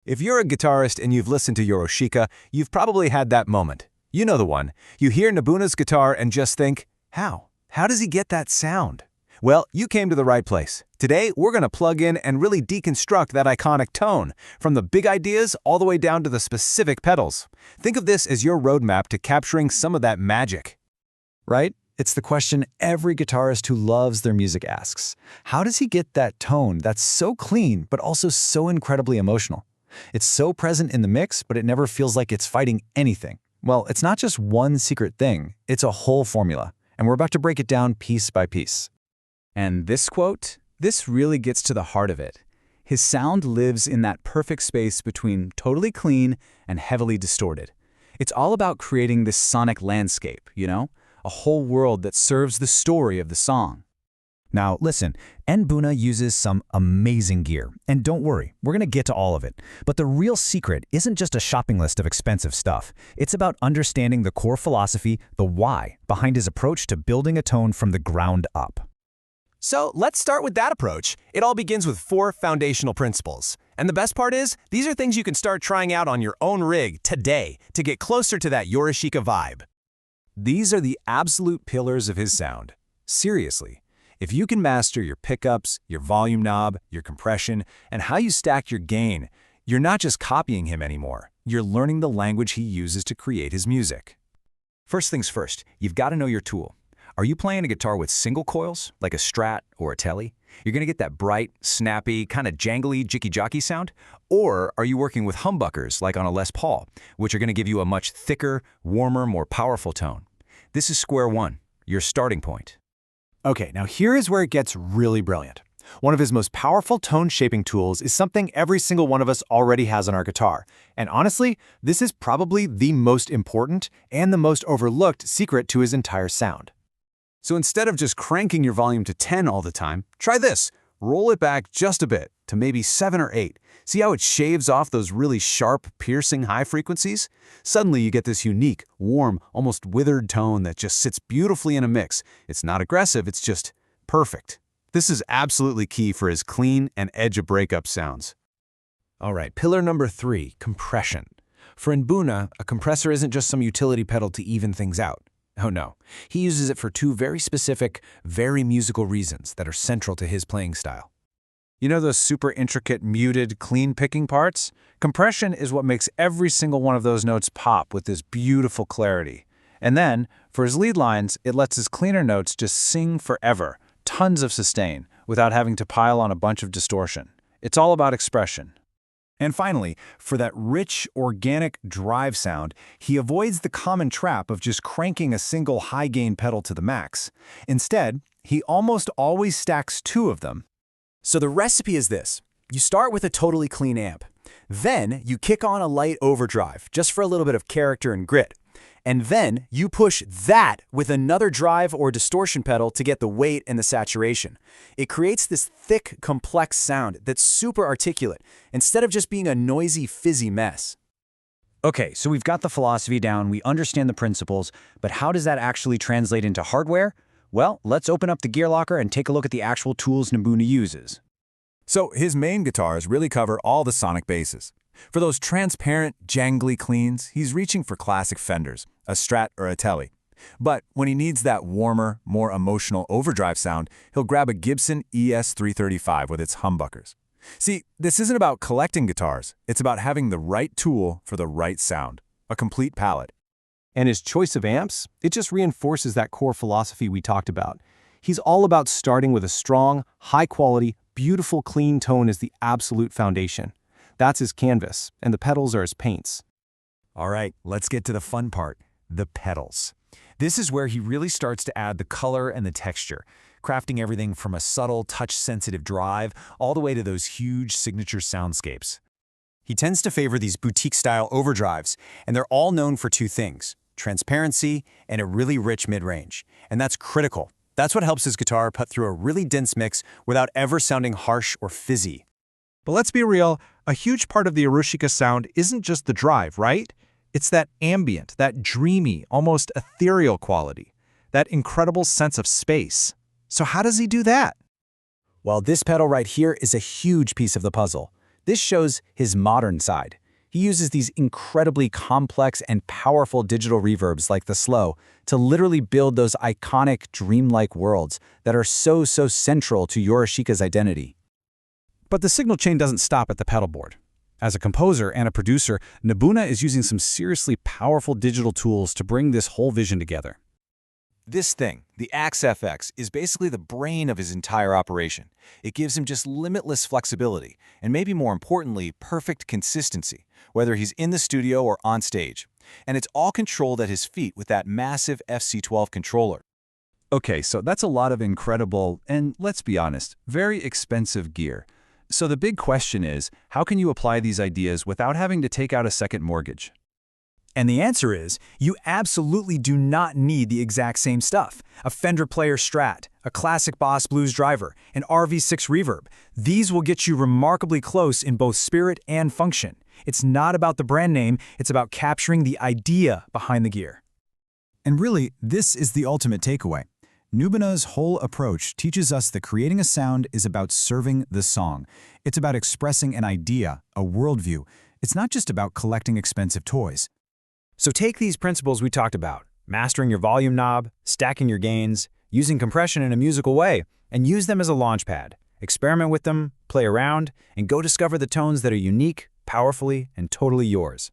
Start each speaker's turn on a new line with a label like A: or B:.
A: If you're a guitarist and you've listened to Yorushika, you've probably had that moment. You know the one. You hear n-buna's guitar and just think, how? How does he get that sound? Well, you came to the right place. Today, we're going to plug in and really deconstruct that iconic tone, from the big ideas all the way down to the specific pedals. Think of this as your roadmap to capturing some of that magic.
B: Right? It's the question every guitarist who loves their music asks. How does he get that tone that's so clean, but also so incredibly emotional? It's so present in the mix, but it never feels like it's fighting anything. Well, it's not just one secret thing, it's a whole formula, and we're about to break it down piece by piece.
C: And this quote, this really gets to the heart of it. His sound lives in that perfect space between totally clean and heavily distorted. It's all about creating this sonic landscape, a whole world that serves the story of the song.
D: Now listen, n-buna uses some amazing gear, and don't worry, we're going to get to all of it. But the real secret isn't just a shopping list of expensive stuff. It's about understanding the core philosophy, the why, behind his approach to building a tone from the ground up.
A: So let's start with that approach. It all begins with 4 foundational principles. And the best part is, these are things you can start trying out on your own rig today to get closer to that Yorushika vibe. These are the absolute pillars of his sound. Seriously. If you can master your pickups, your volume knob, your compression, and how you stack your gain, you're not just copying him anymore. You're learning the language he uses to create his music. First things first, you've got to know your tool. Are you playing a guitar with single coils, like a Strat or a Tele? You're going to get that bright, snappy, kind of jangly, jicky-jockey sound? Or are you working with humbuckers, like on a Les Paul, which are going to give you a much thicker, warmer, more powerful tone? This is square one, your starting point.
E: Okay, now here is where it gets really brilliant. One of his most powerful tone-shaping tools is something every single one of us already has on our guitar. And honestly, this is probably the most important and the most overlooked secret to his entire sound.
A: So instead of just cranking your volume to 10 all the time, try this. Roll it back just a bit, to maybe 7 or 8. See how it shaves off those really sharp, piercing high frequencies? Suddenly you get this unique, warm, almost withered tone that just sits beautifully in a mix. It's not aggressive, it's just perfect. This is absolutely key for his clean and edge-of-breakup sounds.
F: All right, pillar number 3, compression. For n-buna, a compressor isn't just some utility pedal to even things out. Oh no, he uses it for 2 very specific, very musical reasons that are central to his playing style.
C: You know those super intricate, muted, clean picking parts? Compression is what makes every single one of those notes pop with this beautiful clarity. And then, for his lead lines, it lets his cleaner notes just sing forever, tons of sustain, without having to pile on a bunch of distortion. It's all about expression.
B: And finally, for that rich, organic drive sound, he avoids the common trap of just cranking a single high-gain pedal to the max. Instead, he almost always stacks 2 of them.
D: So the recipe is this. You start with a totally clean amp. Then you kick on a light overdrive, just for a little bit of character and grit. And then you push that with another drive or distortion pedal to get the weight and the saturation. It creates this thick, complex sound that's super articulate, instead of just being a noisy, fizzy mess.
B: Okay, so we've got the philosophy down, we understand the principles, but how does that actually translate into hardware? Well, let's open up the gear locker and take a look at the actual tools n-buna uses.
A: So his main guitars really cover all the sonic bases. For those transparent, jangly cleans, he's reaching for classic Fenders, a Strat or a Tele. But when he needs that warmer, more emotional overdrive sound, he'll grab a Gibson ES335 with its humbuckers. See, this isn't about collecting guitars, it's about having the right tool for the right sound, a complete palette.
E: And his choice of amps, it just reinforces that core philosophy we talked about. He's all about starting with a strong, high-quality, beautiful, clean tone as the absolute foundation. That's his canvas, and the pedals are his paints.
D: All right, let's get to the fun part, the pedals. This is where he really starts to add the color and the texture, crafting everything from a subtle, touch-sensitive drive all the way to those huge signature soundscapes. He tends to favor these boutique-style overdrives, and they're all known for 2 things, transparency and a really rich mid-range. And that's critical. That's what helps his guitar put through a really dense mix without ever sounding harsh or fizzy.
F: But let's be real, a huge part of the Yorushika sound isn't just the drive, right? It's that ambient, that dreamy, almost ethereal quality, that incredible sense of space. So how does he do that?
D: Well, this pedal right here is a huge piece of the puzzle.
B: This shows his modern side. He uses these incredibly complex and powerful digital reverbs like the slow to literally build those iconic, dreamlike worlds that are so central to Yorushika's identity.
C: But the signal chain doesn't stop at the pedal board. As a composer and a producer, n-buna is using some seriously powerful digital tools to bring this whole vision together.
D: This thing, the Axe FX, is basically the brain of his entire operation. It gives him just limitless flexibility, and maybe more importantly, perfect consistency, whether he's in the studio or on stage. And it's all controlled at his feet with that massive FC12 controller.
C: Okay, so that's a lot of incredible, and let's be honest, very expensive gear. So the big question is, how can you apply these ideas without having to take out a second mortgage?
E: And the answer is, you absolutely do not need the exact same stuff. A Fender Player Strat, a classic Boss Blues driver, an RV6 reverb. These will get you remarkably close in both spirit and function. It's not about the brand name, it's about capturing the idea behind the gear.
B: And really, this is the ultimate takeaway. n-buna's whole approach teaches us that creating a sound is about serving the song. It's about expressing an idea, a worldview. It's not just about collecting expensive toys.
E: So take these principles we talked about, mastering your volume knob, stacking your gains, using compression in a musical way, and use them as a launchpad. Experiment with them, play around, and go discover the tones that are unique, powerfully, and totally yours.